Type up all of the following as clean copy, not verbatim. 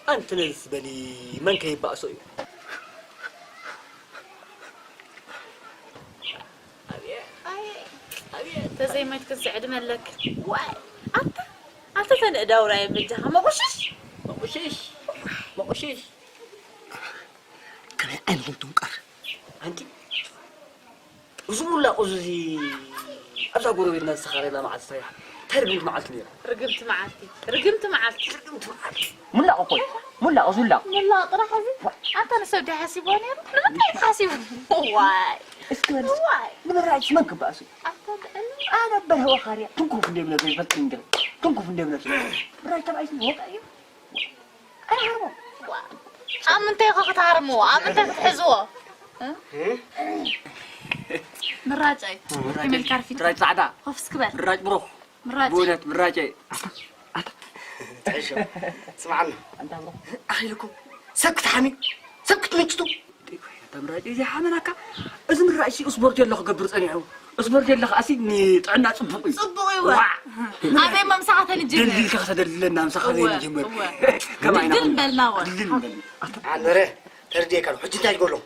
أنت بالنسبة لي من كيف بأسوي؟ أبي تزي ما تكسعد ملك واي أنت تنقدر يا مجها ما قشيش كم أنا لم تنكر أنت وزملا قزي أبغى أقول لك الناس خارجة مع السياح ترجمت معلتني رقمت معلتي ملا أقول ملا أزولا ملا طرح أنت أنا سودي حاسبوني ما حاسبوني واي اسكت واي من رأيك منك بأسو أنا بهوا خارية تنكو في النبلة زي بتنجل تنكو في النبلة رأيك تبع اسمه أنا هرمو أم أنت يا تعرمو أم أنت تحزوه مراجعي كمل كارفي مراجع سعداء خفس كبر مراجع بروح بولت مراجع تعيشوا اسمعنا أنت بروح أخي لكم سكت حمي سكت نجتو تمراجع زي حمناك إذا من رأيي أصبرت يلا قبرت أنا هو أصبرت يلا أسيبني تعنا صبقي وا أبي ما مساحة نجمر دليل كذا دليلنا مساحة نجمر كمان دل بلناور عذره تردي كانوا حجي تاج قولهم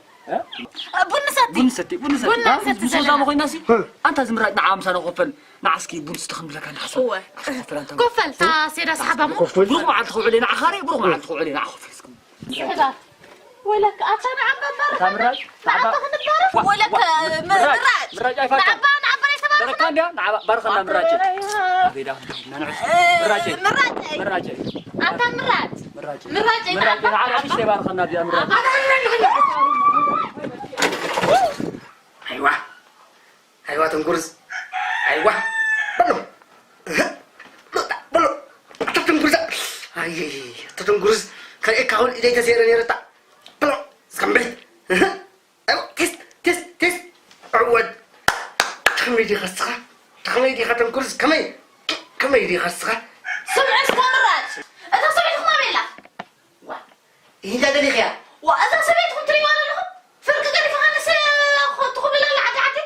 بنستي مسوزا ما ناسي أنت زمرات نعم سنة قفل نعسكي بنستخدم لك أنا حسن هو قفل سيدا صحابة مو بروح ما عاد تخو علينا عخاري بروح ما عاد تخو علينا عخفلسكم حذر ولك أنا عم تمرج ولك مراج أي فاتح بركان ده بركان مراج هذه ده مراج أنت مراج على إيش تبى بركان ده مراج أيوة تنقرز أيوة بلو تنقرز أي تنقرز كأي كهول إذا تسيرني رتا بلو سكمل أيوة تس عود كمي دي خسخة تنقرز كمي دي خسخة سمعت كاميرات أنت سمعت خماميلا إيه ده اللي خيا وأنت سمعت كنتري ولا له فرق قال فهنا تقول لا عادي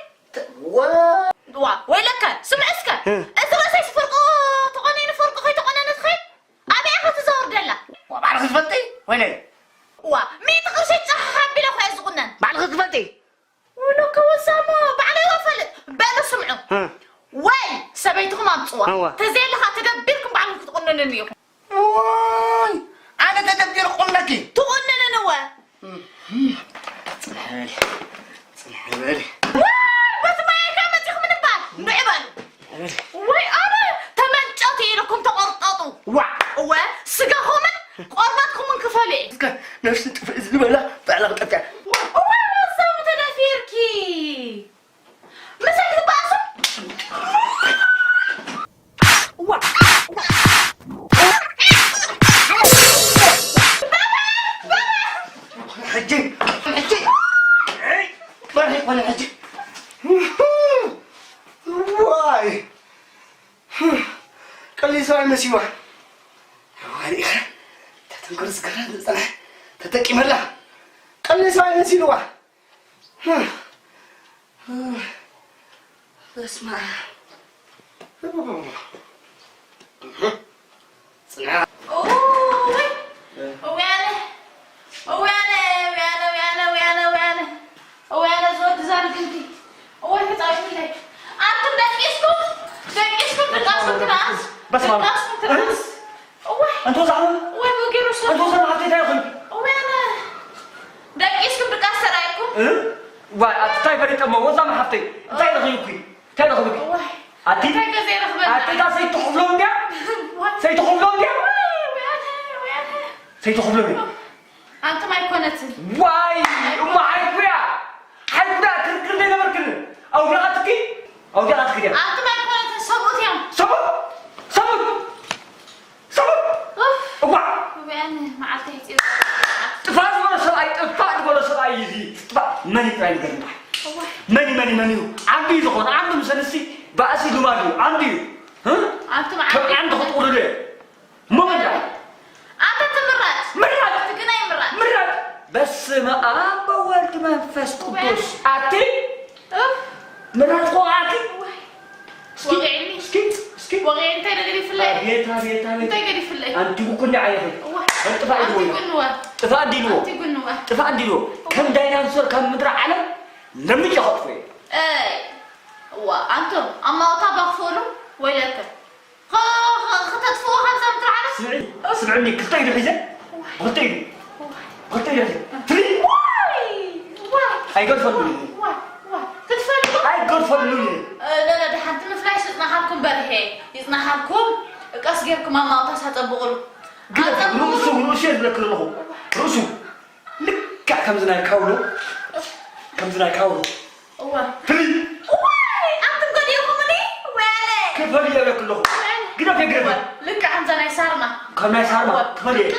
ويلك سمعتك أنت رأسك فرقه تقنين فرقه خي تقنين تخيل أبي أخذ تزور دلة وبعرف تفضي وين مين تقرشي تصحب بلا خويا زغنان بعرف تفضي ولك وسامو بعلي وفل بلا سمعوا وين سبيتكم أمصوا تزين لها تدبركم بعلم تقنن اليوم واي أنا تدبر قلنكي تقنن نوا سمحلي بس ما يكمل تخ من البال نعبان وي أنا تمنجتي لكم تقرططوا وا سقاهم قربتكم من كفالي نفس تفز ولا فعلا قطع وصام تنافيركي مسك باسم حجي ولا حجي واي قال لي سؤال نسيوه هذه تنقرص كرا تتكي ملا قال لي سؤال نسيوه اسمع صنع وأنا زود زارك أنتي أول ما تعرفين لك أنتم دقيسكم بالقاسم بس ما تراس أنتوا زعلان وين بوجيرو شو أنتوا زعلان عطيت يا أخي وأنا دقيسكم بالقاسم رايكم واي أتاي فريق أما وزع ما حطي أتاي لغيوكي أتاي لغيوكي أتي دا سيتخبلون ده سيتخبلون ده سيتخبلون أنت ما يكونت واي ما عارفيا حتى كل ده مركل أو جاتك ده أنت ما يكونت صبوت يوم صبوت وأنا ما عرفت تفاز ولا صلاة يزي ما نفعل كذا ماني عندي زخون عندي مسنسي بأسي دومادو عندي ها أنت مع عندي خطورة ليه ما منع أنت تمرات تقنعي مرات بس ما أبا ورد ما فاست قدوس أتي مرات قواتي وقعني سكي وقعني أنت قاعد في الليل هبيت أنت قاعد في الليل أنت كل عيالي تفعل دينو كم ديناصور كم مدرع علم لم يجهض فيه وأنتم أما طبق فولو ولا خطط فوق 5 متر على سمعني كتير حزة كتير تري هاي قد فلوني كتفلوا هاي قد فلوني لا ده حد من فلاش يصنعكم برهي يصنعكم قص غيركم أما طاس هتطبقوا روسو لك له روسو لك كم زنا كاولو تري أنتم قد يومني ولا كيف هذي لك له قرب لك عن زنا يسارنا كم يسارنا تملي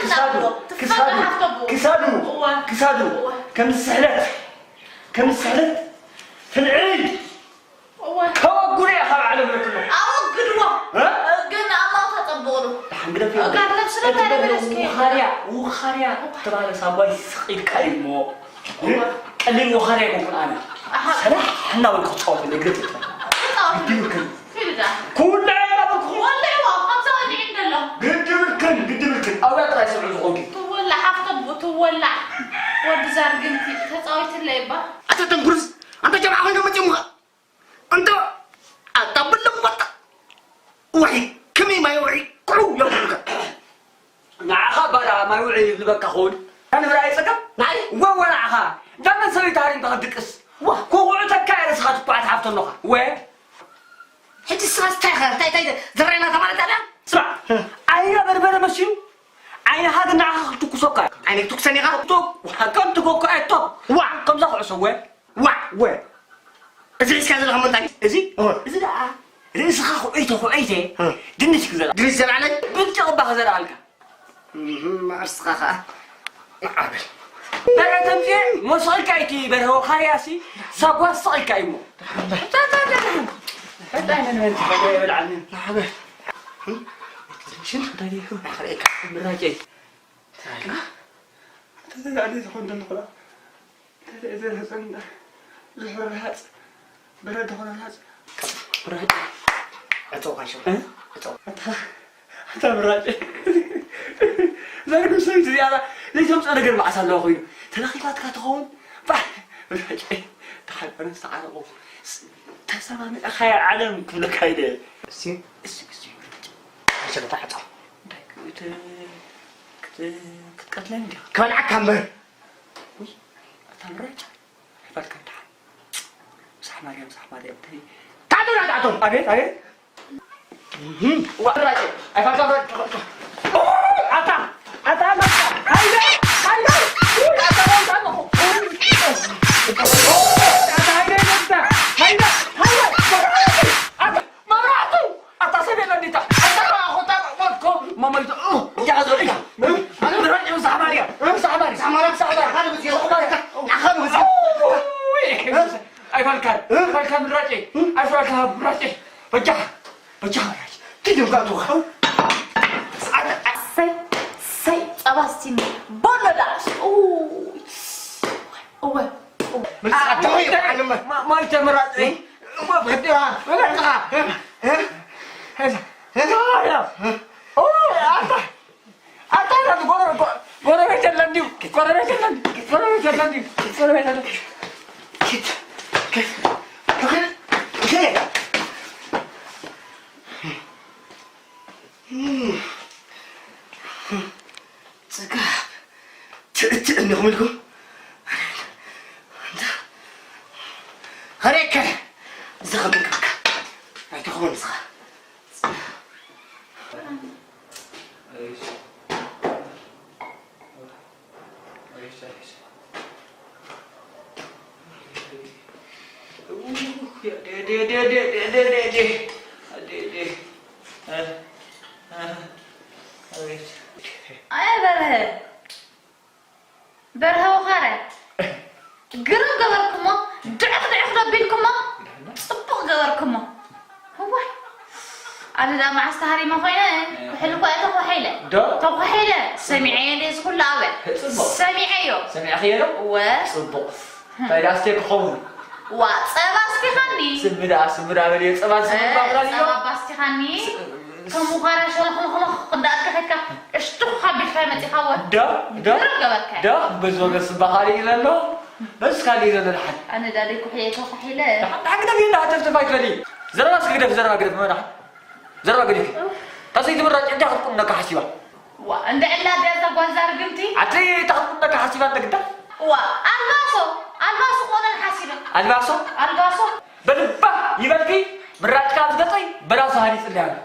كسادو كم السهلت في العيد كوا يا خال على لك له قلنا أما تطبقوا حنقدر في قاعد لبسنا تعرف وخاريا تبع صابي سقيل كلمه قليل وخاريا يكون انا سلام احنا والخطوات اللي قلت كل قدمكن او يطلع يسمع الغوغي تولع حفظ تولع ود زار قنتي تصاويت الليبه انت تنقرز انت جماعه وين مجموعه انت اطبل لك وحي كمي ما يوعي كلو يوعك نعخا بلا ما يوعي لبك خون انا راي سكب ناي ونعخا دام سوي تارين تقدقس واه كوعتك كايرس خاطب بعد حفظ النخا وين حتى الساس تاي زرينا كمان انا اسمع عينا بربره ماشيو عينا هذا نعخا تكسوكا عينك تكسني غلطوك وكم تكوكا ايتوك وا كم زخ عسوه وا ازي كذا لهم انت ازي لا ازي سخاخو ايته دنيش كذا دنيش زرعلك بنت ابا زرعلك ما اسخاخه عابل بقى تمشي مو صلكايتي برهو خياسي ساقوا صلكايمو حتى انا من تفكر بالعلم شنو تاريخ اخريك مراجع تدري عليه تكون النقله تدري اذا حسن زهر الهات برد هون الهات برد اتوقع شو انت مراجع زين سويت زياده ليش مش انا قرب عسل لو خوي تلاقيات كتخون مراجع تعال انا استعرض تسمعني اخي علم كلك هيدا سي عشان تعطى كتقتلني كمان عكمل وي تمرج بالك تعال صح مريم تهي تعالوا ابيت وراجع افكر اتا هيدا ماما يا زوجي انا برجع صحابي اي فالكان راجي بجح تيجي قاعد سي أباستين بولداش ما يتمرد ايه ما بديها ولا هذا Korang jalan di. Cakap ni kamu lu. Harek. Zakam kak. Itu kamu ni sah. برها وخارت قرب قبلكم ضعف ربيلكم صبغ جبركم هو أنا دا مع استهاري ما خوينا كحلو بقى تبغى حيلة تبغى حيلة سمعي ليش كل عبد سمعيه سمع خيره صبغ فإذا استيق خون وصباستي خاني سمرا بلي صباستي خاني كم مقارنة شو خلق قدرت كذا اشتوخ بالفهمة تخوّن ده بزوج الصباحي لله بس خلي له الحد أنا داري كحية كحيلة حق ده بينا هتفتح فيدي زرنا سكيدة زرنا قدر ما نح زرنا قدر تصيد مرة أنت خلقنا كحسيبة وعند إلا ده زوجار قمتي عتلي تخلقنا كحسيبة أنت كده الباسو قلنا الحسيبة الباسو الباسو بلبا يبلكي مرات كاز قطعي براسو هاني سلام